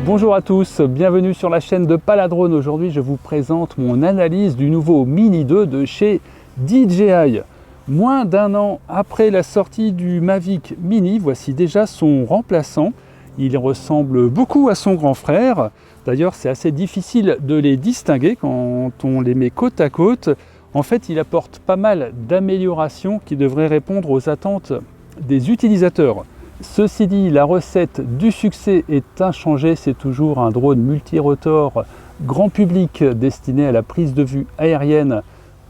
Bonjour à tous, bienvenue sur la chaîne de Paladrone. Aujourd'hui, je vous présente mon analyse du nouveau Mini 2 de chez DJI. Moins d'un an après la sortie du Mavic Mini, voici déjà son remplaçant. Il ressemble beaucoup à son grand frère. D'ailleurs, c'est assez difficile de les distinguer quand on les met côte à côte. En fait, il apporte pas mal d'améliorations qui devraient répondre aux attentes des utilisateurs. Ceci dit, la recette du succès est inchangée, c'est toujours un drone multirotor grand public destiné à la prise de vue aérienne,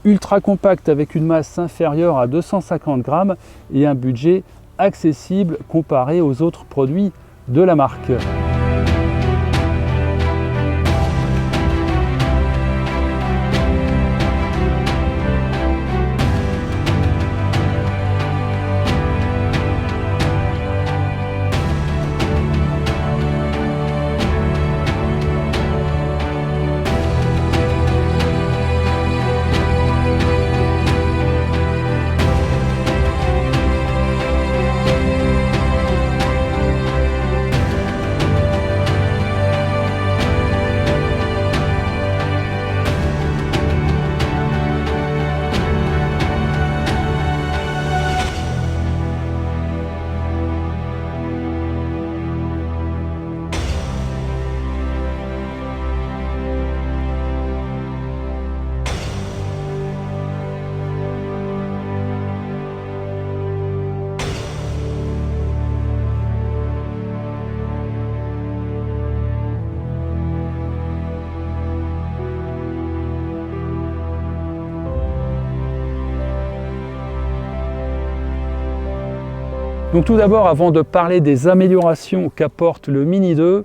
ultra compact avec une masse inférieure à 250 grammes et un budget accessible comparé aux autres produits de la marque. Donc tout d'abord, avant de parler des améliorations qu'apporte le Mini 2,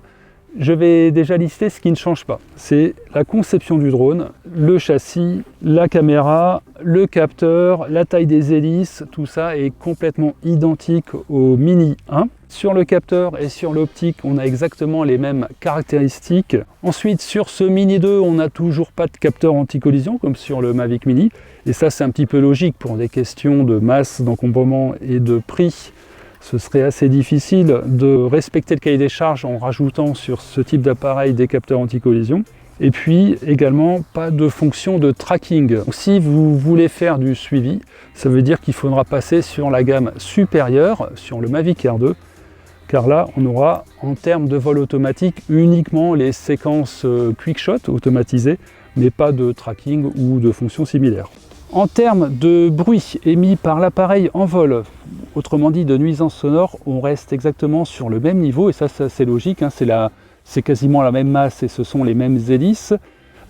je vais déjà lister ce qui ne change pas. C'est la conception du drone, le châssis, la caméra, le capteur, la taille des hélices, tout ça est complètement identique au Mini 1. Sur le capteur et sur l'optique, on a exactement les mêmes caractéristiques. Ensuite, sur ce Mini 2, on n'a toujours pas de capteur anti-collision comme sur le Mavic Mini. Et ça, c'est un petit peu logique pour des questions de masse, d'encombrement et de prix. Ce serait assez difficile de respecter le cahier des charges en rajoutant sur ce type d'appareil des capteurs anti-collision. Et puis également pas de fonction de tracking. Si vous voulez faire du suivi, ça veut dire qu'il faudra passer sur la gamme supérieure, sur le Mavic Air 2, car là on aura en termes de vol automatique uniquement les séquences quick shot automatisées, mais pas de tracking ou de fonction similaire. En termes de bruit émis par l'appareil en vol, autrement dit de nuisance sonore, on reste exactement sur le même niveau, et ça c'est logique, hein, c'est quasiment la même masse et ce sont les mêmes hélices,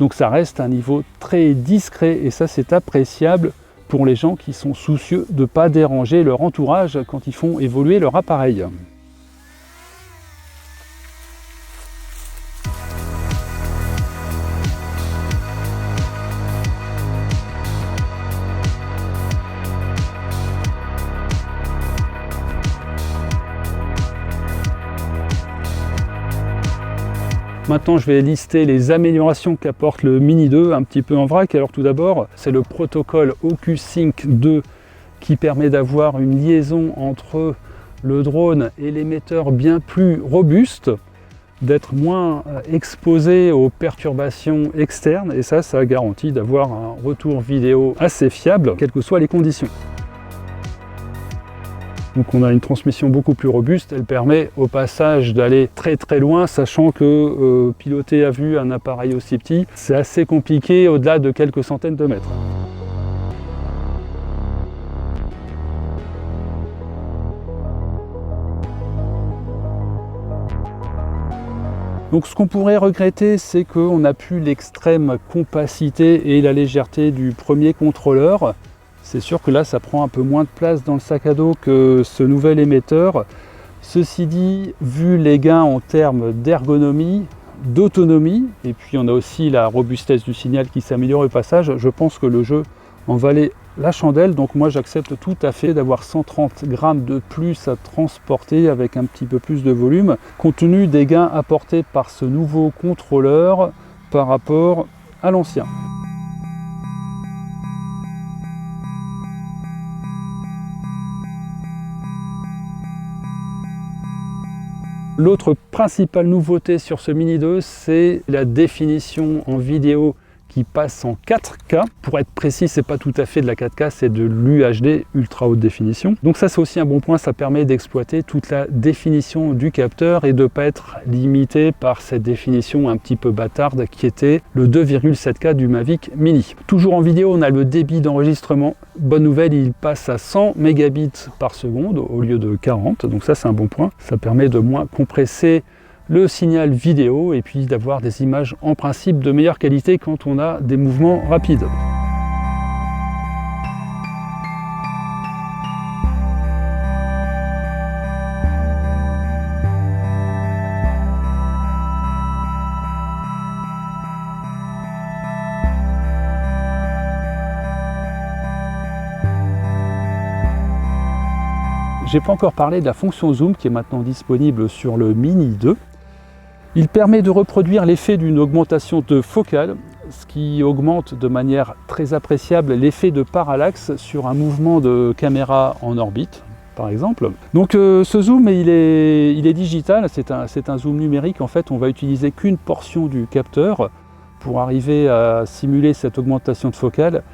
donc ça reste un niveau très discret et ça c'est appréciable pour les gens qui sont soucieux de ne pas déranger leur entourage quand ils font évoluer leur appareil. Maintenant, je vais lister les améliorations qu'apporte le Mini 2 un petit peu en vrac. Alors tout d'abord, c'est le protocole OcuSync 2 qui permet d'avoir une liaison entre le drone et l'émetteur bien plus robuste, d'être moins exposé aux perturbations externes et ça garantit d'avoir un retour vidéo assez fiable, quelles que soient les conditions. Donc on a une transmission beaucoup plus robuste, elle permet au passage d'aller très loin, sachant que piloter à vue un appareil aussi petit, c'est assez compliqué au-delà de quelques centaines de mètres. Donc ce qu'on pourrait regretter, c'est qu'on n'a plus l'extrême compacité et la légèreté du premier contrôleur. C'est sûr que là, ça prend un peu moins de place dans le sac à dos que ce nouvel émetteur. Ceci dit, vu les gains en termes d'ergonomie, d'autonomie, et puis on a aussi la robustesse du signal qui s'améliore au passage, je pense que le jeu en valait la chandelle. Donc moi, j'accepte tout à fait d'avoir 130 grammes de plus à transporter avec un petit peu plus de volume, compte tenu des gains apportés par ce nouveau contrôleur par rapport à l'ancien. L'autre principale nouveauté sur ce Mini 2, c'est la définition en vidéo qui passe en 4K. Pour être précis, c'est pas tout à fait de la 4K, c'est de l'UHD, ultra haute définition. Donc ça, c'est aussi un bon point, ça permet d'exploiter toute la définition du capteur et de ne pas être limité par cette définition un petit peu bâtarde qui était le 2,7K du Mavic Mini. Toujours en vidéo, on a le débit d'enregistrement. Bonne nouvelle, il passe à 100 mégabits par seconde au lieu de 40, donc ça c'est un bon point. Ça permet de moins compresser le signal vidéo et puis d'avoir des images en principe de meilleure qualité quand on a des mouvements rapides. J'ai pas encore parlé de la fonction zoom qui est maintenant disponible sur le Mini 2. Il permet de reproduire l'effet d'une augmentation de focale, ce qui augmente de manière très appréciable l'effet de parallaxe sur un mouvement de caméra en orbite, par exemple. Donc ce zoom, il est digital, c'est un zoom numérique. En fait, on va utiliser qu'une portion du capteur pour arriver à simuler cette augmentation de focale,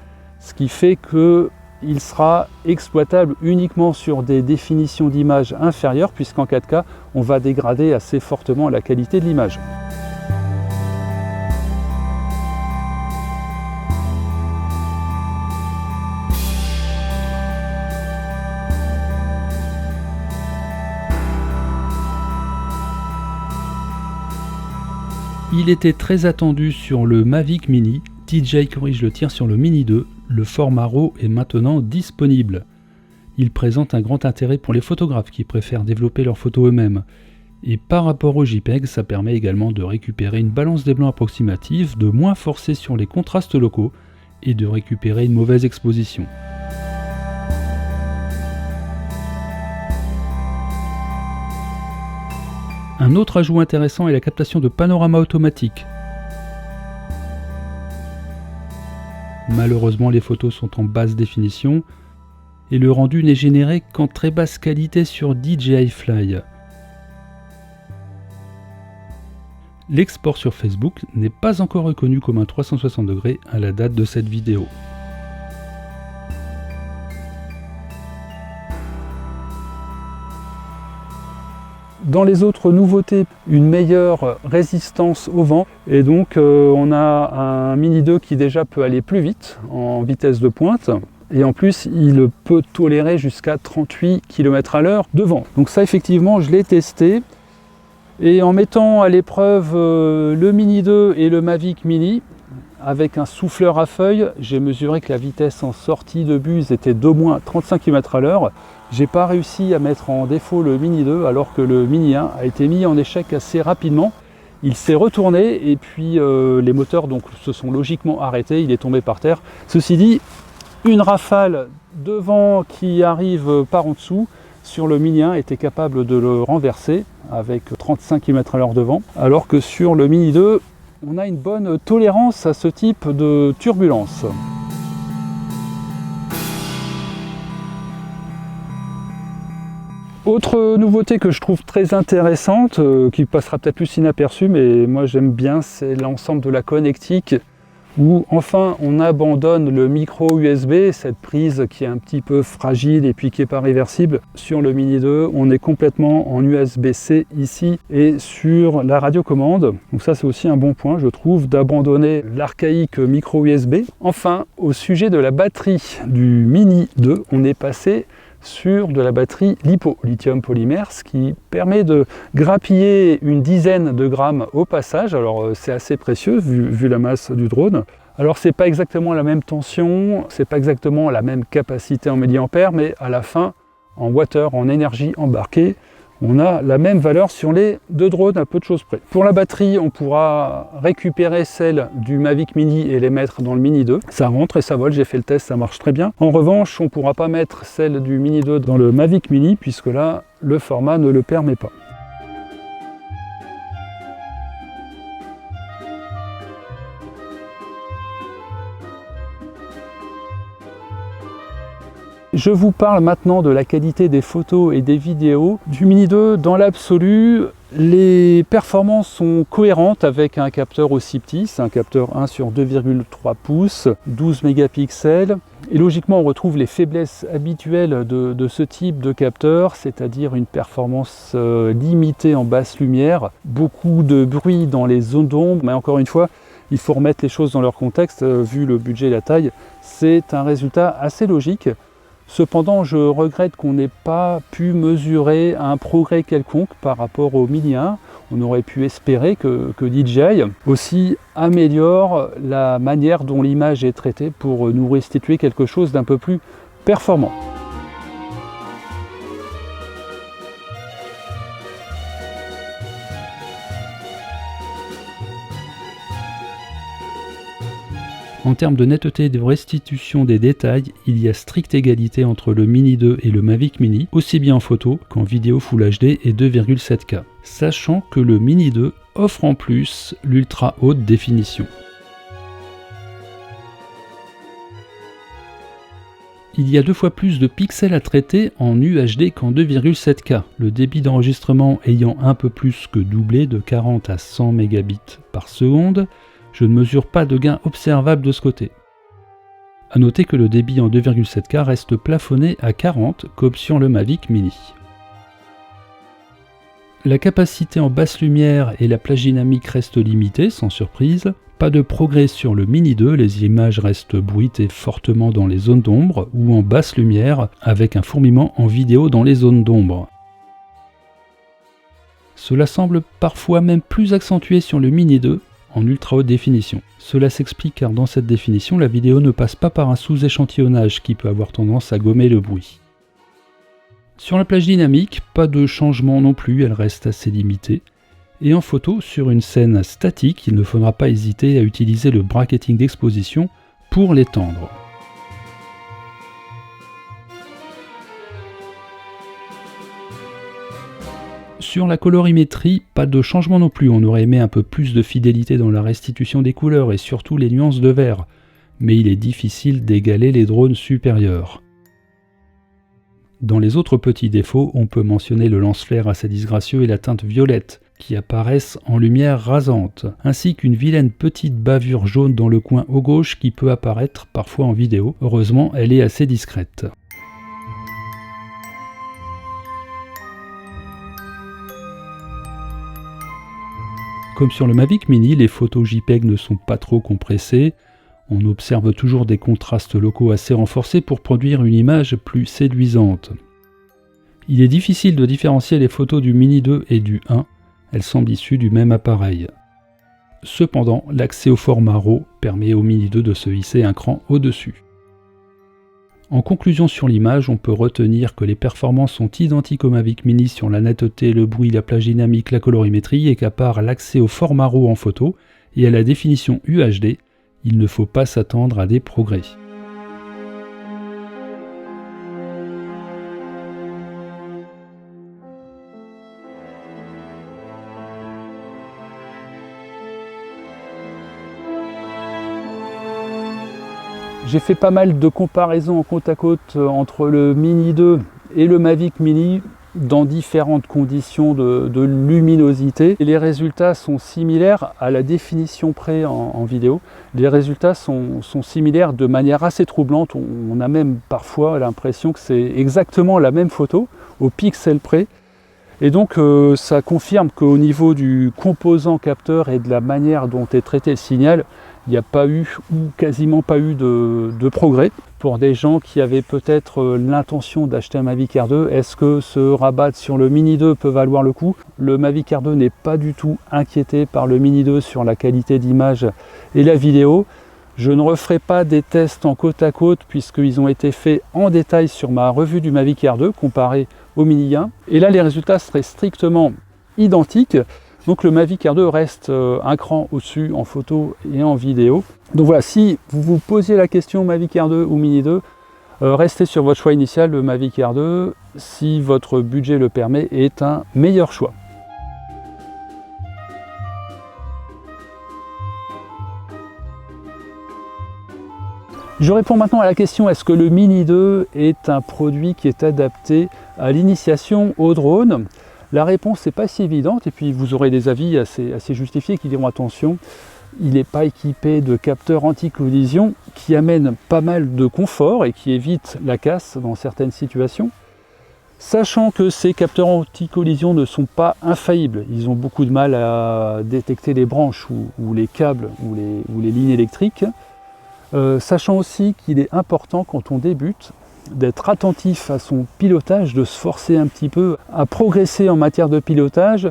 ce qui fait qu'il sera exploitable uniquement sur des définitions d'image inférieures, puisqu'en 4K, on va dégrader assez fortement la qualité de l'image. Il était très attendu sur le Mavic Mini. DJI corrige le tir sur le Mini 2. Le format RAW est maintenant disponible. Il présente un grand intérêt pour les photographes qui préfèrent développer leurs photos eux-mêmes. Et par rapport au JPEG, ça permet également de récupérer une balance des blancs approximative, de moins forcer sur les contrastes locaux et de récupérer une mauvaise exposition. Un autre ajout intéressant est la captation de panorama automatique. Malheureusement, les photos sont en basse définition et le rendu n'est généré qu'en très basse qualité sur DJI Fly. L'export sur Facebook n'est pas encore reconnu comme un 360 degrés à la date de cette vidéo. Dans les autres nouveautés, une meilleure résistance au vent et donc on a un Mini 2 qui déjà peut aller plus vite en vitesse de pointe et en plus il peut tolérer jusqu'à 38 km/h de vent. Donc ça effectivement je l'ai testé et en mettant à l'épreuve le Mini 2 et le Mavic Mini avec un souffleur à feuilles, j'ai mesuré que la vitesse en sortie de buse était d'au moins 35 km/h. J'ai pas réussi à mettre en défaut le Mini 2 alors que le Mini 1 a été mis en échec assez rapidement. Il s'est retourné et puis les moteurs donc, se sont logiquement arrêtés, il est tombé par terre. Ceci dit, une rafale de vent qui arrive par en dessous sur le Mini 1 était capable de le renverser avec 35 km/h de vent, alors que sur le Mini 2, on a une bonne tolérance à ce type de turbulence. Autre nouveauté que je trouve très intéressante, qui passera peut-être plus inaperçue, mais moi j'aime bien, c'est l'ensemble de la connectique, où enfin on abandonne le micro USB, cette prise qui est un petit peu fragile et puis qui n'est pas réversible. Sur le Mini 2, on est complètement en USB-C ici et sur la radiocommande. Donc ça c'est aussi un bon point, je trouve, d'abandonner l'archaïque micro USB. Enfin, au sujet de la batterie du Mini 2, on est passé sur de la batterie LiPo, lithium polymère, ce qui permet de grappiller une dizaine de grammes au passage. Alors c'est assez précieux vu la masse du drone. Alors c'est pas exactement la même tension, c'est pas exactement la même capacité en milliampères, mais à la fin, en watts-heure, en énergie embarquée, on a la même valeur sur les deux drones à peu de choses près. Pour la batterie, on pourra récupérer celle du Mavic Mini et les mettre dans le Mini 2. Ça rentre et ça vole, j'ai fait le test, ça marche très bien. En revanche, on ne pourra pas mettre celle du Mini 2 dans le Mavic Mini puisque là, le format ne le permet pas. Je vous parle maintenant de la qualité des photos et des vidéos du Mini 2. Dans l'absolu, les performances sont cohérentes avec un capteur aussi petit. C'est un capteur 1 sur 2,3 pouces, 12 mégapixels. Et logiquement, on retrouve les faiblesses habituelles de ce type de capteur, c'est-à-dire une performance limitée en basse lumière, beaucoup de bruit dans les zones d'ombre, mais encore une fois, il faut remettre les choses dans leur contexte, vu le budget et la taille, c'est un résultat assez logique. Cependant, je regrette qu'on n'ait pas pu mesurer un progrès quelconque par rapport au Mini 1. On aurait pu espérer que DJI aussi améliore la manière dont l'image est traitée pour nous restituer quelque chose d'un peu plus performant. En termes de netteté et de restitution des détails, il y a stricte égalité entre le Mini 2 et le Mavic Mini, aussi bien en photo qu'en vidéo Full HD et 2,7K, sachant que le Mini 2 offre en plus l'ultra haute définition. Il y a 2 fois plus de pixels à traiter en UHD qu'en 2,7K, le débit d'enregistrement ayant un peu plus que doublé de 40 à 100 mégabits par seconde. Je ne mesure pas de gain observable de ce côté. A noter que le débit en 2,7K reste plafonné à 40 comme sur le Mavic Mini. La capacité en basse lumière et la plage dynamique restent limitées, sans surprise. Pas de progrès sur le Mini 2, les images restent bruitées fortement dans les zones d'ombre ou en basse lumière avec un fourmillement en vidéo dans les zones d'ombre. Cela semble parfois même plus accentué sur le Mini 2, en ultra haute définition. Cela s'explique car dans cette définition, la vidéo ne passe pas par un sous-échantillonnage qui peut avoir tendance à gommer le bruit. Sur la plage dynamique, pas de changement non plus, elle reste assez limitée. Et en photo, sur une scène statique, il ne faudra pas hésiter à utiliser le bracketing d'exposition pour l'étendre. Sur la colorimétrie, pas de changement non plus, on aurait aimé un peu plus de fidélité dans la restitution des couleurs et surtout les nuances de vert, mais il est difficile d'égaler les drones supérieurs. Dans les autres petits défauts, on peut mentionner le lance-flaire assez disgracieux et la teinte violette, qui apparaissent en lumière rasante, ainsi qu'une vilaine petite bavure jaune dans le coin haut gauche qui peut apparaître parfois en vidéo. Heureusement, elle est assez discrète. Comme sur le Mavic Mini, les photos JPEG ne sont pas trop compressées. On observe toujours des contrastes locaux assez renforcés pour produire une image plus séduisante. Il est difficile de différencier les photos du Mini 2 et du 1, elles semblent issues du même appareil. Cependant, l'accès au format RAW permet au Mini 2 de se hisser un cran au-dessus. En conclusion sur l'image, on peut retenir que les performances sont identiques au Mavic Mini sur la netteté, le bruit, la plage dynamique, la colorimétrie, et qu'à part l'accès au format RAW en photo et à la définition UHD, il ne faut pas s'attendre à des progrès. J'ai fait pas mal de comparaisons en côte à côte entre le Mini 2 et le Mavic Mini dans différentes conditions de luminosité. Et les résultats sont similaires à la définition près en vidéo. Les résultats sont similaires de manière assez troublante. On a même parfois l'impression que c'est exactement la même photo, au pixel près. Et donc ça confirme qu'au niveau du composant capteur et de la manière dont est traité le signal, il n'y a pas eu ou quasiment pas eu de progrès. Pour des gens qui avaient peut-être l'intention d'acheter un Mavic Air 2, est-ce que se rabattre sur le Mini 2 peut valoir le coup? Le Mavic Air 2 n'est pas du tout inquiété par le Mini 2 sur la qualité d'image et la vidéo. Je ne referai pas des tests en côte à côte puisqu'ils ont été faits en détail sur ma revue du Mavic Air 2 comparé au Mini 1. Et là, les résultats seraient strictement identiques. Donc le Mavic Air 2 reste un cran au-dessus en photo et en vidéo. Donc voilà, si vous vous posiez la question Mavic Air 2 ou Mini 2, restez sur votre choix initial, le Mavic Air 2, si votre budget le permet, est un meilleur choix. Je réponds maintenant à la question, est-ce que le Mini 2 est un produit qui est adapté à l'initiation au drone? La réponse n'est pas si évidente, et puis vous aurez des avis assez justifiés qui diront attention, il n'est pas équipé de capteurs anti-collision qui amènent pas mal de confort et qui évitent la casse dans certaines situations. Sachant que ces capteurs anti-collision ne sont pas infaillibles, ils ont beaucoup de mal à détecter les branches ou les câbles ou les lignes électriques. Sachant aussi qu'il est important quand on débute d'être attentif à son pilotage, de se forcer un petit peu à progresser en matière de pilotage.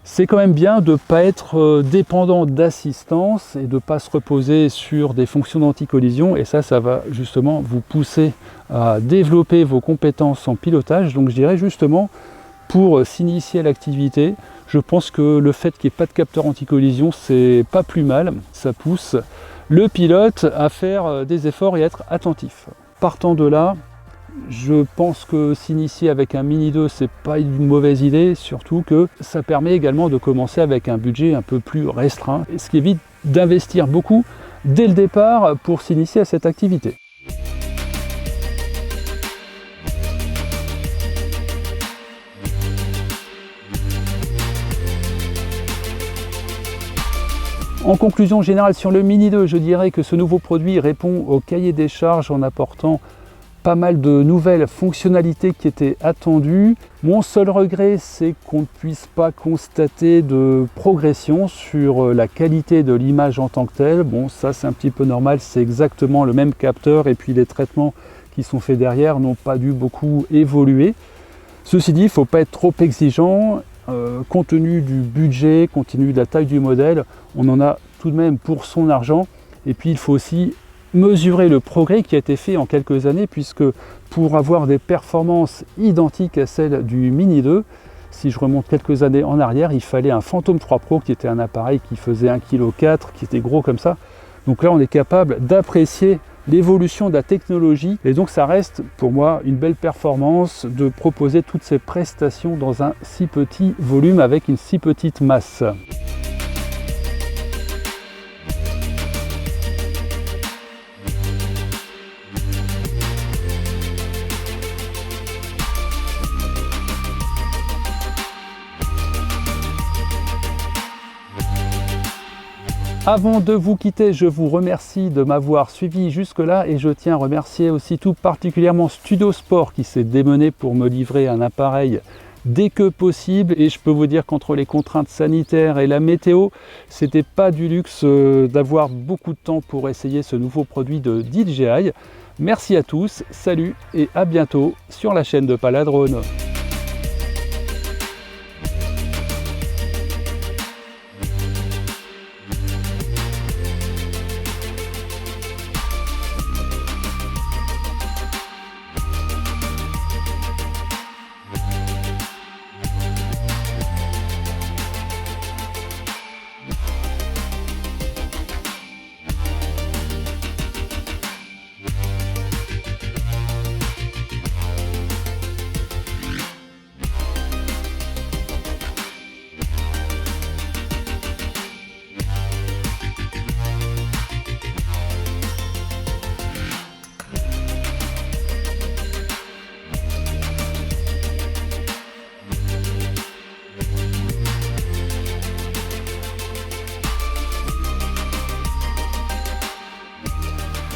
C'est quand même bien de ne pas être dépendant d'assistance et de ne pas se reposer sur des fonctions d'anti-collision, et ça va justement vous pousser à développer vos compétences en pilotage. Donc je dirais justement, pour s'initier à l'activité, je pense que le fait qu'il n'y ait pas de capteur anti-collision, c'est pas plus mal, ça pousse le pilote à faire des efforts et être attentif. Partant de là, je pense que s'initier avec un Mini 2, c'est pas une mauvaise idée, surtout que ça permet également de commencer avec un budget un peu plus restreint, ce qui évite d'investir beaucoup dès le départ pour s'initier à cette activité. En conclusion générale sur le Mini 2, je dirais que ce nouveau produit répond au cahier des charges en apportant pas mal de nouvelles fonctionnalités qui étaient attendues. Mon seul regret, c'est qu'on ne puisse pas constater de progression sur la qualité de l'image en tant que telle. Bon, ça c'est un petit peu normal, c'est exactement le même capteur et puis les traitements qui sont faits derrière n'ont pas dû beaucoup évoluer. Ceci dit, il ne faut pas être trop exigeant. Compte tenu du budget, compte tenu de la taille du modèle, on en a tout de même pour son argent. Et puis il faut aussi mesurer le progrès qui a été fait en quelques années, puisque pour avoir des performances identiques à celles du Mini 2, si je remonte quelques années en arrière, il fallait un Phantom 3 Pro qui était un appareil qui faisait 1,4 kg, qui était gros comme ça. Donc là on est capable d'apprécier l'évolution de la technologie, et donc ça reste pour moi une belle performance de proposer toutes ces prestations dans un si petit volume avec une si petite masse. Avant de vous quitter, je vous remercie de m'avoir suivi jusque-là et je tiens à remercier aussi tout particulièrement Studio Sport qui s'est démené pour me livrer un appareil dès que possible, et je peux vous dire qu'entre les contraintes sanitaires et la météo, c'était pas du luxe d'avoir beaucoup de temps pour essayer ce nouveau produit de DJI. Merci à tous, salut et à bientôt sur la chaîne de Paladrone.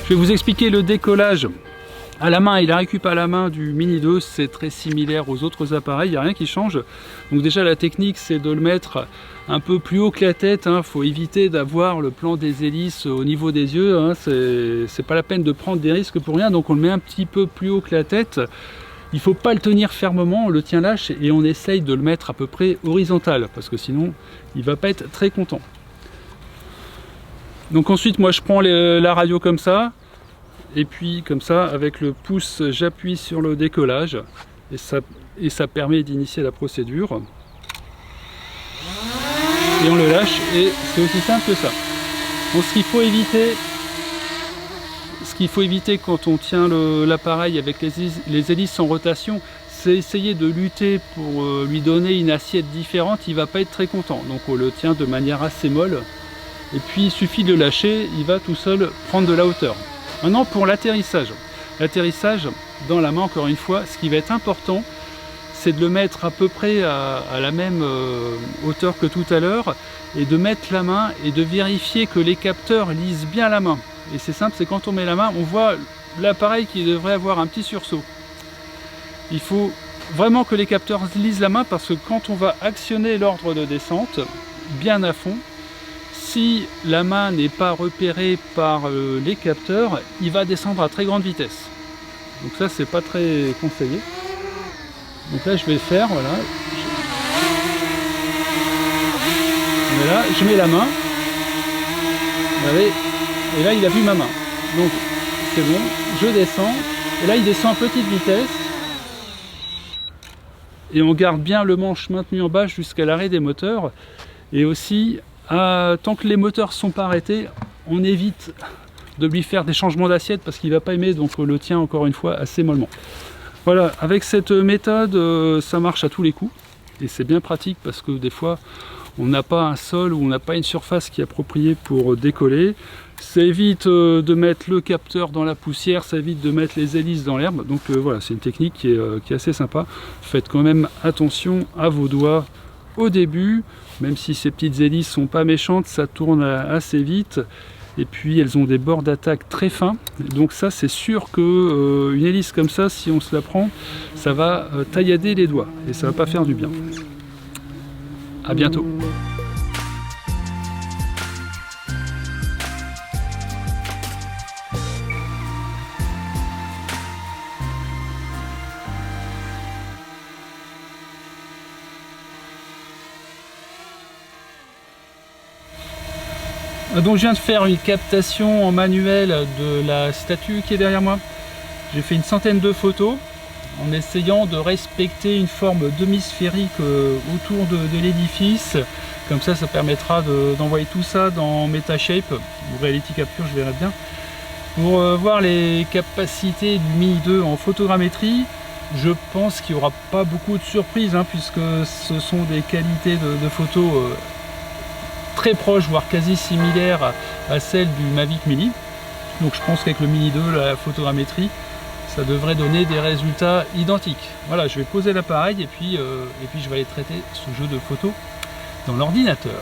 Je vais vous expliquer le décollage à la main et la récup à la main du Mini 2. C'est très similaire aux autres appareils, il n'y a rien qui change. Donc déjà la technique, c'est de le mettre un peu plus haut que la tête. Il faut éviter d'avoir le plan des hélices au niveau des yeux. C'est pas la peine de prendre des risques pour rien. Donc on le met un petit peu plus haut que la tête. Il ne faut pas le tenir fermement, on le tient lâche et on essaye de le mettre à peu près horizontal, parce que sinon il ne va pas être très content. Donc ensuite moi je prends la radio comme ça, et puis comme ça avec le pouce j'appuie sur le décollage et ça permet d'initier la procédure. Et on le lâche et c'est aussi simple que ça. Donc ce qu'il faut éviter quand on tient l'appareil avec les hélices en rotation, c'est essayer de lutter pour lui donner une assiette différente. Il ne va pas être très content, donc on le tient de manière assez molle. Et puis il suffit de le lâcher, il va tout seul prendre de la hauteur. Maintenant pour l'atterrissage. L'atterrissage dans la main, encore une fois, ce qui va être important, c'est de le mettre à peu près à la même hauteur que tout à l'heure et de mettre la main et de vérifier que les capteurs lisent bien la main. Et c'est simple, c'est quand on met la main, on voit l'appareil qui devrait avoir un petit sursaut. Il faut vraiment que les capteurs lisent la main parce que quand on va actionner l'ordre de descente bien à fond, si la main n'est pas repérée par les capteurs, il va descendre à très grande vitesse. Donc ça, c'est pas très conseillé. Donc là, je vais le faire, voilà. Voilà, je mets la main. Vous voyez, et là, il a vu ma main. Donc, c'est bon, je descends. Et là, il descend à petite vitesse. Et on garde bien le manche maintenu en bas jusqu'à l'arrêt des moteurs. Et aussi, tant que les moteurs ne sont pas arrêtés, on évite de lui faire des changements d'assiette parce qu'il ne va pas aimer, donc on le tient encore une fois assez mollement. Voilà, avec cette méthode, ça marche à tous les coups. Et c'est bien pratique parce que des fois, on n'a pas un sol ou on n'a pas une surface qui est appropriée pour décoller. Ça évite de mettre le capteur dans la poussière, ça évite de mettre les hélices dans l'herbe. Donc voilà, c'est une technique qui est assez sympa. Faites quand même attention à vos doigts au début, même si ces petites hélices sont pas méchantes, ça tourne assez vite. Et puis elles ont des bords d'attaque très fins. Donc ça, c'est sûr que une hélice comme ça, si on se la prend, ça va taillader les doigts et ça va pas faire du bien. À bientôt. Donc je viens de faire une captation en manuel de la statue qui est derrière moi. J'ai fait une centaine de photos en essayant de respecter une forme demi-sphérique autour de l'édifice. Comme ça, ça permettra d'envoyer tout ça dans Metashape ou Reality Capture, je verrai bien. Pour voir les capacités du Mini 2 en photogrammétrie, je pense qu'il n'y aura pas beaucoup de surprises puisque ce sont des qualités de photos très proche, voire quasi similaire à celle du Mavic Mini. Donc je pense qu'avec le Mini 2, la photogrammétrie, ça devrait donner des résultats identiques. Voilà, je vais poser l'appareil et puis je vais aller traiter ce jeu de photos dans l'ordinateur.